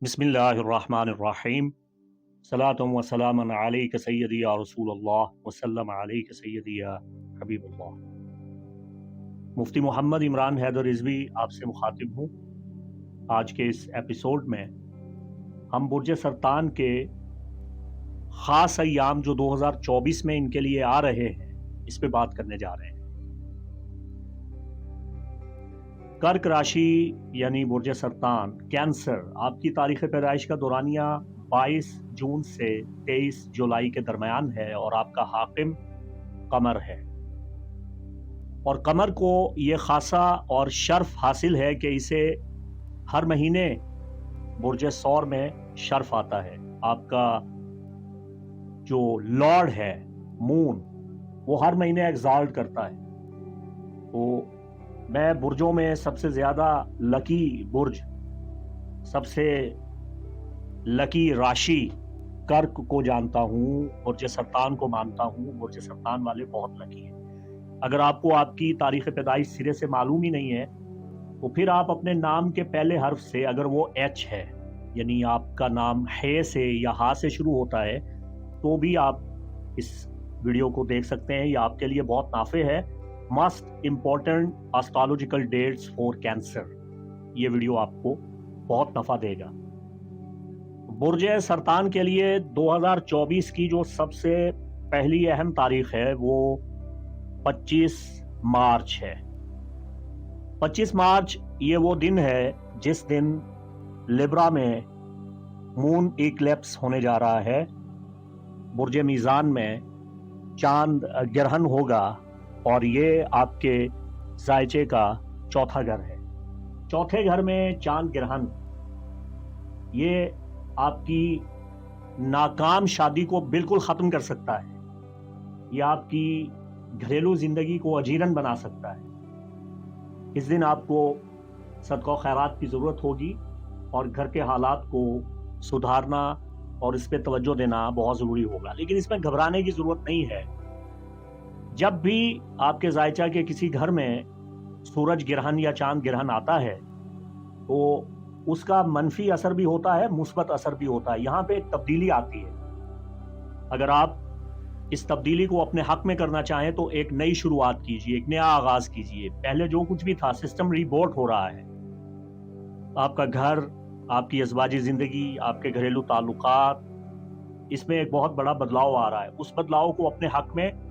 बिस्मिल्लाहिर्रहमानिर्रहीम सलातुम व सलामन अलैका सय्यदी या रसूल अल्लाह व सल्लम अलैका सय्यदी या हबीबुल्लाह। मुफ्ती मोहम्मद इमरान हैदर रिजवी आपसे मुखातिब हूँ। आज के इस एपिसोड में हम बुर्ज सरतान के ख़ास अय्याम जो 2024 में इनके लिए आ रहे हैं इस पे बात करने जा रहे हैं। कर्क राशि यानी बुर्ज सरतान कैंसर, आपकी तारीख़ पैदाइश का दौरानिया 22 जून से 23 जुलाई के दरमियान है और आपका हाकिम कमर है। और कमर को ये खासा और शर्फ हासिल है कि इसे हर महीने बुर्ज सौर में शर्फ आता है। आपका जो लॉर्ड है मून, वो हर महीने एग्जाल्ट करता है। तो मैं बुर्जों में सबसे ज़्यादा लकी बुर्ज, सबसे लकी राशि कर्क को जानता हूँ, बुर्ज सरतान को मानता हूँ। बुर्ज सरतान वाले बहुत लकी हैं। अगर आपको आपकी तारीख़ पैदाइश सिरे से मालूम ही नहीं है तो फिर आप अपने नाम के पहले हर्फ से, अगर वो एच है यानी आपका नाम है से या हा से शुरू होता है, तो भी आप इस वीडियो को देख सकते हैं। ये आपके लिए बहुत नाफे है। Must important astrological dates for cancer, ये वीडियो आपको बहुत नफ़ा देगा। बुर्ज सरतान के लिए 2024 की जो सबसे पहली अहम तारीख है वो 25 मार्च है। 25 मार्च ये वो दिन है जिस दिन लिब्रा में मून इक्लिप्स होने जा रहा है। बुर्ज मीज़ान में चांद ग्रहण होगा और ये आपके जायचे का चौथा घर है। चौथे घर में चांद ग्रहण, ये आपकी नाकाम शादी को बिल्कुल ख़त्म कर सकता है। ये आपकी घरेलू ज़िंदगी को अजीरन बना सकता है। इस दिन आपको सदका खैरात की ज़रूरत होगी और घर के हालात को सुधारना और इस पर तवज्जो देना बहुत ज़रूरी होगा। लेकिन इसमें घबराने की ज़रूरत नहीं है। जब भी आपके जायचा के किसी घर में सूरज ग्रहण या चांद ग्रहण आता है तो उसका मनफी असर भी होता है, मुस्बत असर भी होता है। यहाँ पे एक तब्दीली आती है। अगर आप इस तब्दीली को अपने हक में करना चाहें तो एक नई शुरुआत कीजिए, एक नया आगाज कीजिए। पहले जो कुछ भी था, सिस्टम रीबोट हो रहा है। आपका घर, आपकी अज़वाजी ज़िंदगी, आपके घरेलू ताल्लुकात, इसमें एक बहुत बड़ा बदलाव आ रहा है। उस बदलाव को अपने हक में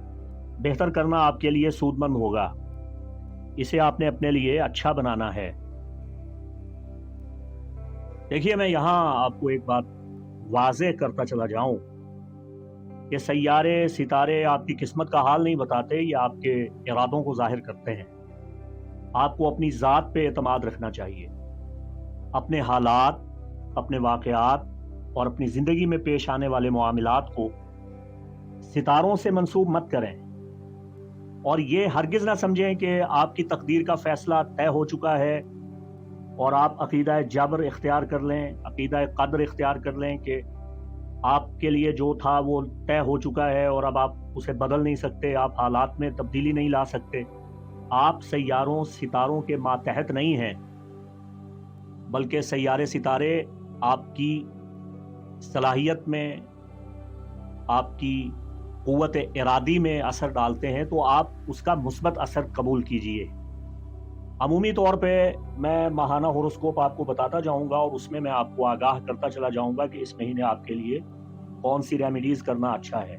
बेहतर करना आपके लिए सूदमंद होगा। इसे आपने अपने लिए अच्छा बनाना है। देखिए, मैं यहाँ आपको एक बात वाज़ेह करता चला जाऊं कि सैयारे सितारे आपकी किस्मत का हाल नहीं बताते, ये आपके इरादों को जाहिर करते हैं। आपको अपनी ज़ात पे एतमाद रखना चाहिए। अपने हालात, अपने वाक़यात और अपनी ज़िंदगी में पेश आने वाले मामलात को सितारों से मंसूब मत करें और ये हरगिज़ ना समझें कि आपकी तकदीर का फ़ैसला तय हो चुका है और आप अक़ीदा जबर इख्तियार कर लें, अक़ीदा क़द्र इख्तियार कर लें कि आपके लिए जो था वो तय हो चुका है और अब आप उसे बदल नहीं सकते, आप हालात में तब्दीली नहीं ला सकते। आप सैयारों सितारों के मातहत नहीं हैं, बल्कि सैयारे सितारे आपकी सलाहियत में, आपकी क़ुव्वत इरादी में असर डालते हैं, तो आप उसका मुस्बत असर कबूल कीजिए। अमूमी तौर पे मैं माहाना होरोस्कोप आपको बताता जाऊंगा और उसमें मैं आपको आगाह करता चला जाऊंगा कि इस महीने आपके लिए कौन सी रेमेडीज करना अच्छा है।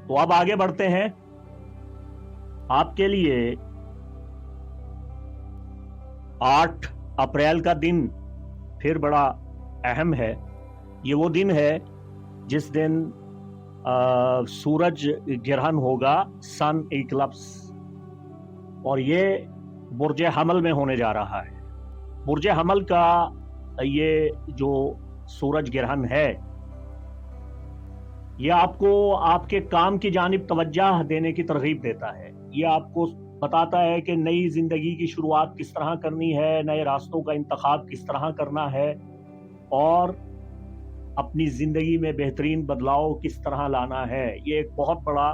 तो अब आगे बढ़ते हैं। आपके लिए 8 अप्रैल का दिन फिर बड़ा अहम है। ये वो दिन है जिस दिन सूरज ग्रहण होगा, सन इक्लिप्स, और ये बुर्ज हमल में होने जा रहा है। बुर्ज हमल का ये जो सूरज ग्रहण है, ये आपको आपके काम की जानिब तवज्जो देने की तरगीब देता है। ये आपको बताता है कि नई ज़िंदगी की शुरुआत किस तरह करनी है, नए रास्तों का इंतखाब किस तरह करना है और अपनी ज़िंदगी में बेहतरीन बदलाव किस तरह लाना है। ये एक बहुत बड़ा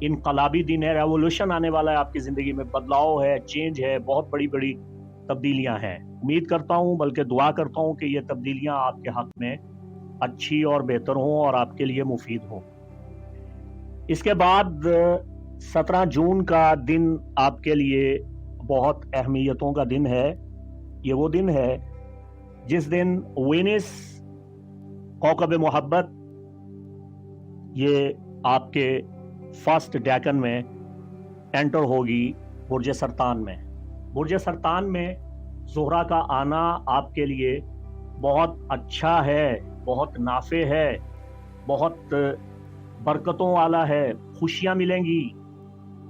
इनकलाबी दिन है। रेवोल्यूशन आने वाला है आपकी ज़िंदगी में, बदलाव है, चेंज है, बहुत बड़ी बड़ी तब्दीलियां हैं। उम्मीद करता हूं, बल्कि दुआ करता हूं कि ये तब्दीलियां आपके हक में अच्छी और बेहतर हों और आपके लिए मुफीद हों। इसके बाद 17 जून का दिन आपके लिए बहुत अहमियतों का दिन है। ये वो दिन है जिस दिन वेनिस कौकब मोहब्बत ये आपके फर्स्ट डेकन में एंटर होगी बुर्ज सरतान में। बुर्ज सरतान में ज़ोहरा का आना आपके लिए बहुत अच्छा है, बहुत नाफे है, बहुत बरकतों वाला है, खुशियां मिलेंगी।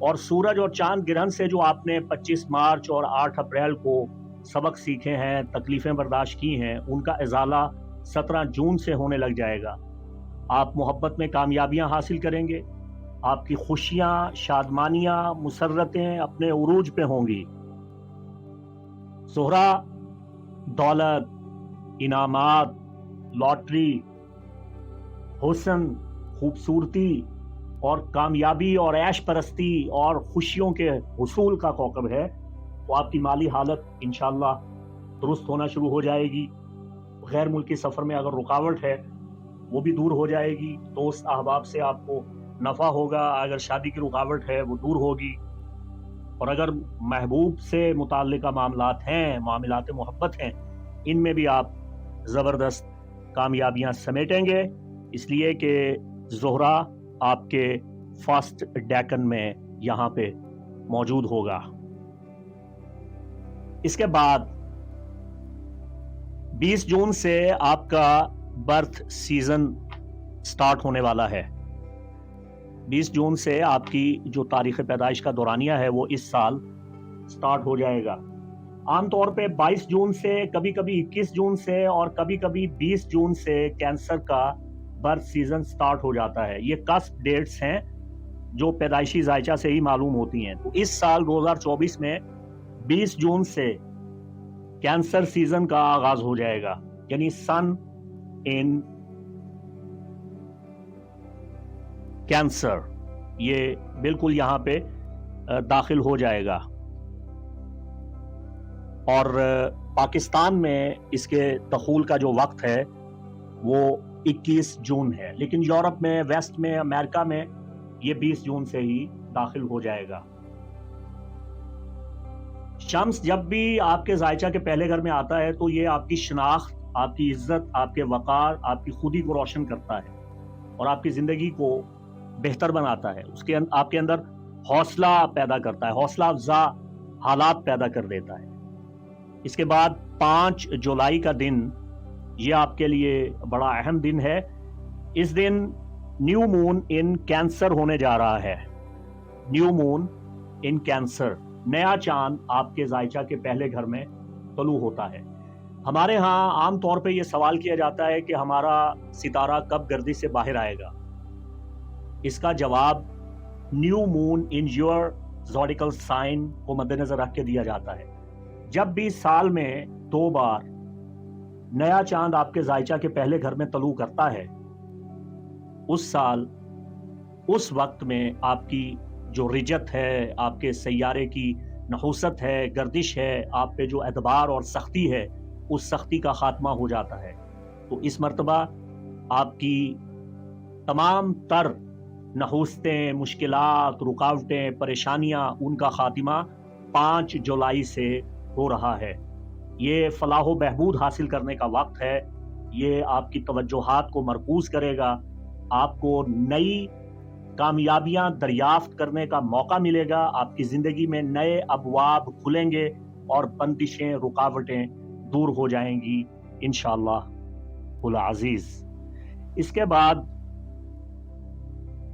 और सूरज और चांद ग्रहण से जो आपने 25 मार्च और 8 अप्रैल को सबक सीखे हैं, तकलीफ़ें बर्दाश्त की हैं, उनका इजाला 17 जून से होने लग जाएगा। आप मोहब्बत में कामयाबियां हासिल करेंगे, आपकी खुशियां, शादमानियां, मुसर्रतें अपने उरूज पे होंगी। ज़ोहरा दौलत, इनामात, लॉटरी, हुस्न, खूबसूरती और कामयाबी और ऐश परस्ती और खुशियों के हुसूल का कौकब है। तो आपकी माली हालत इंशाअल्लाह दुरुस्त होना शुरू हो जाएगी। गैर मुल्की सफ़र में अगर रुकावट है वो भी दूर हो जाएगी। दोस्त अहबाब से आपको नफ़ा होगा। अगर शादी की रुकावट है वो दूर होगी। और अगर महबूब से मुताल्लिका मामलात हैं, मामलात मोहब्बत हैं, इनमें भी आप ज़बरदस्त कामयाबियां समेटेंगे, इसलिए कि ज़ोहरा आपके फर्स्ट डेकन में यहाँ पे मौजूद होगा। इसके बाद 20 जून से आपका बर्थ सीजन स्टार्ट होने वाला है। 20 जून से आपकी जो तारीख़ पैदाइश का दौरानिया है वो इस साल स्टार्ट हो जाएगा। आमतौर पे 22 जून से, कभी कभी 21 जून से और कभी कभी 20 जून से कैंसर का बर्थ सीजन स्टार्ट हो जाता है। ये कस्प डेट्स हैं जो पैदाइशी जायचा से ही मालूम होती हैं। तो इस साल 2024 में 20 जून से कैंसर सीजन का आगाज हो जाएगा, यानी सन इन कैंसर ये बिल्कुल यहाँ पे दाखिल हो जाएगा। और पाकिस्तान में इसके दखूल का जो वक्त है वो 21 जून है, लेकिन यूरोप में, वेस्ट में, अमेरिका में ये 20 जून से ही दाखिल हो जाएगा। शम्स जब भी आपके जायचा के पहले घर में आता है तो ये आपकी शनाख्त, आपकी इज्जत, आपके वकार, आपकी खुदी को रोशन करता है और आपकी जिंदगी को बेहतर बनाता है। उसके आपके अंदर हौसला पैदा करता है, हौसला अफजा हालात पैदा कर देता है। इसके बाद 5 जुलाई का दिन ये आपके लिए बड़ा अहम दिन है। इस दिन न्यू मून इन कैंसर होने जा रहा है। न्यू मून इन कैंसर, नया चांद आपके जायचा के पहले घर में तलू होता है। हमारे यहाँ आम तौर पे ये सवाल किया जाता है कि हमारा सितारा कब गर्दिश से बाहर आएगा। इसका जवाब new moon in your zodiacal sign को मद्देनजर रख के दिया जाता है। जब भी साल में 2 बार नया चांद आपके जायचा के पहले घर में तलू करता है, उस साल, उस वक्त में आपकी जो रिजत है, आपके सैयारे की नहुसत है, गर्दिश है, आप पे जो एतबार और सख्ती है, उस सख्ती का खात्मा हो जाता है। तो इस मर्तबा आपकी तमाम तर नहुसतें, मुश्किलात, रुकावटें, परेशानियां, उनका खात्मा 5 जुलाई से हो रहा है। ये फलाह बहबूद हासिल करने का वक्त है। ये आपकी तवज्जोहात को मरकूज करेगा, आपको नई कामयाबियां दरियाफ्त करने का मौका मिलेगा, आपकी ज़िंदगी में नए अबवाब खुलेंगे और बंदिशें, रुकावटें दूर हो जाएंगी इंशाअल्लाह उल अज़ीज़। इसके बाद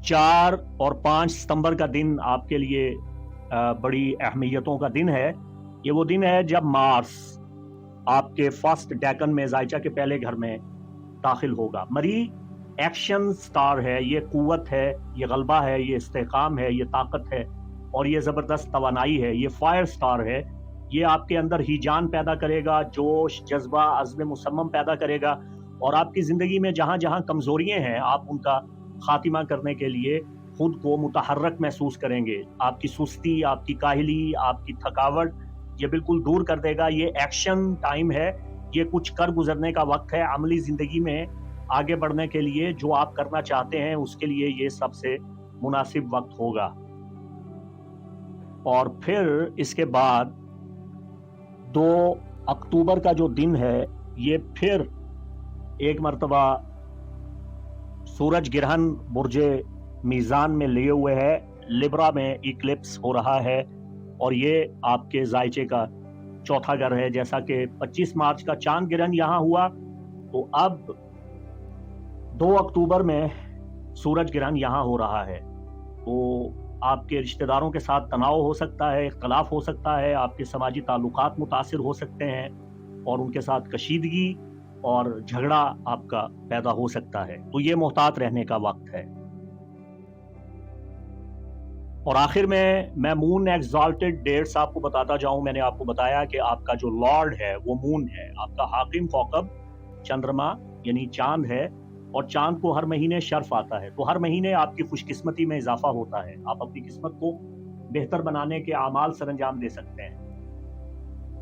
4 और 5 सितंबर का दिन आपके लिए बड़ी अहमियतों का दिन है। ये वो दिन है जब मार्स आपके फर्स्ट डेकन में जायचा के पहले घर में दाखिल होगा। मरी एक्शन स्टार है, ये कुव्वत है, ये गलबा है, ये इस्तेकाम है, ये ताकत है और ये ज़बरदस्त तवानाई है। ये फायर स्टार है। ये आपके अंदर हीजान पैदा करेगा, जोश, जज्बा, अज़्म मुसम्मम पैदा करेगा और आपकी ज़िंदगी में जहाँ जहाँ कमज़ोरियाँ हैं आप उनका खात्मा करने के लिए खुद को मुतहर्रक महसूस करेंगे। आपकी सुस्ती, आपकी काहली, आपकी थकावट یہ بالکل دور کر دے گا. یہ ایکشن ٹائم ہے, یہ کچھ کر گزرنے کا وقت ہے. عملی زندگی میں آگے بڑھنے کے لیے جو آپ کرنا چاہتے ہیں اس کے لیے یہ سب سے مناسب وقت ہوگا. اور پھر اس کے بعد 2 اکتوبر کا جو دن ہے, یہ پھر ایک مرتبہ سورج گرہن برج میزان میں لیے ہوئے ہے. لبرا میں ایکلپس ہو رہا ہے اور یہ آپ کے ذائچے کا چوتھا گھر ہے. جیسا کہ 25 مارچ کا چاند گرہن یہاں ہوا, تو اب 2 اکتوبر میں سورج گرہن یہاں ہو رہا ہے. تو آپ کے رشتہ داروں کے ساتھ تناؤ ہو سکتا ہے, اختلاف ہو سکتا ہے, آپ کے سماجی تعلقات متاثر ہو سکتے ہیں اور ان کے ساتھ کشیدگی اور جھگڑا آپ کا پیدا ہو سکتا ہے. تو یہ محتاط رہنے کا وقت ہے. اور آخر میں مون ایگزالٹڈ ڈیٹس آپ کو بتاتا جاؤں. میں نے آپ کو بتایا کہ آپ کا جو لارڈ ہے وہ مون ہے, آپ کا حاکم کوکب چندرما یعنی چاند ہے, اور چاند کو ہر مہینے شرف آتا ہے. تو ہر مہینے آپ کی خوش قسمتی میں اضافہ ہوتا ہے, آپ اپنی قسمت کو بہتر بنانے کے اعمال سر انجام دے سکتے ہیں.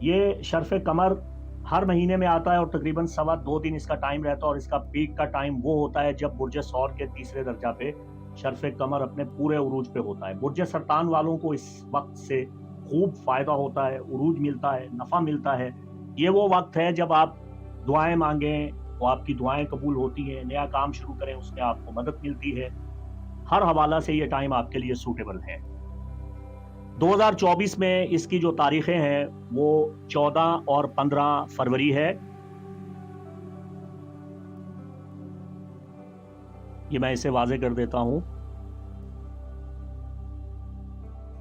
یہ شرف قمر ہر مہینے میں آتا ہے اور تقریباً 2.25 دن اس کا ٹائم رہتا ہے, اور اس کا پیک کا ٹائم وہ ہوتا ہے جب برج ثور کے تیسرے درجہ پہ شرف قمر اپنے پورے عروج پہ ہوتا ہے. برج سرطان والوں کو اس وقت سے خوب فائدہ ہوتا ہے, عروج ملتا ہے, نفع ملتا ہے. یہ وہ وقت ہے جب آپ دعائیں مانگیں تو آپ کی دعائیں قبول ہوتی ہیں, نیا کام شروع کریں اس میں آپ کو مدد ملتی ہے. ہر حوالہ سے یہ ٹائم آپ کے لیے سوٹیبل ہے. 2024 میں اس کی جو تاریخیں ہیں وہ 14 اور 15 فروری ہے. یہ میں اسے واضح کر دیتا ہوں.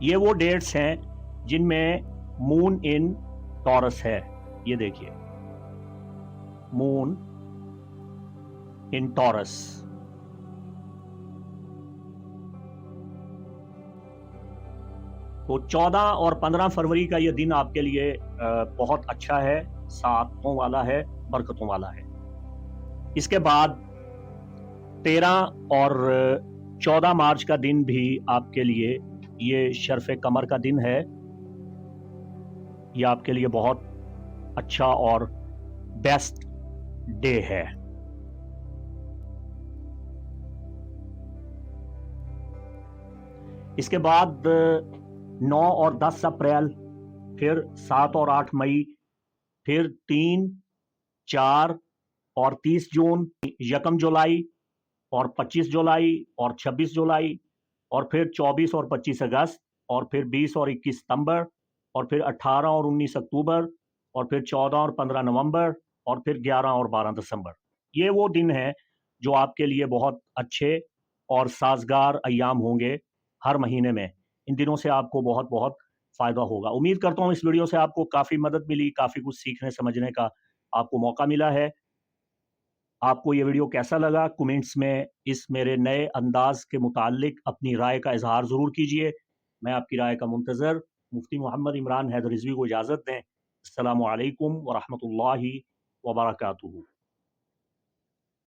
یہ وہ ڈیٹس ہیں جن میں مون ان ٹورس ہے. یہ دیکھیے, مون ان ٹورس. تو 14 اور 15 فروری کا یہ دن آپ کے لیے بہت اچھا ہے, سعادتوں والا ہے, برکتوں والا ہے. اس کے بعد 13 اور 14 مارچ کا دن بھی آپ کے لیے یہ شرف قمر کا دن ہے. یہ آپ کے لیے بہت اچھا اور بیسٹ ڈے ہے. اس کے بعد 9 اور 10 اپریل, پھر 7 اور 8 مئی, پھر 3, 4 اور 30 جون, 1 جولائی اور 25 جولائی اور 26 جولائی, اور پھر 24 اور 25 اگست, اور پھر 20 اور 21 ستمبر, اور پھر 18 اور 19 اکتوبر, اور پھر 14 اور 15 نومبر, اور پھر 11 اور 12 دسمبر. یہ وہ دن ہیں جو آپ کے لیے بہت اچھے اور سازگار ایام ہوں گے ہر مہینے میں. ان دنوں سے آپ کو بہت بہت فائدہ ہوگا. امید کرتا ہوں اس ویڈیو سے آپ کو کافی مدد ملی, کافی کچھ سیکھنے سمجھنے کا آپ کو موقع ملا ہے. آپ کو یہ ویڈیو کیسا لگا کمنٹس میں اس میرے نئے انداز کے متعلق اپنی رائے کا اظہار ضرور کیجئے. میں آپ کی رائے کا منتظر. مفتی محمد عمران حیدر رضوی کو اجازت دیں. السلام علیکم ورحمۃ اللہ وبرکاتہ.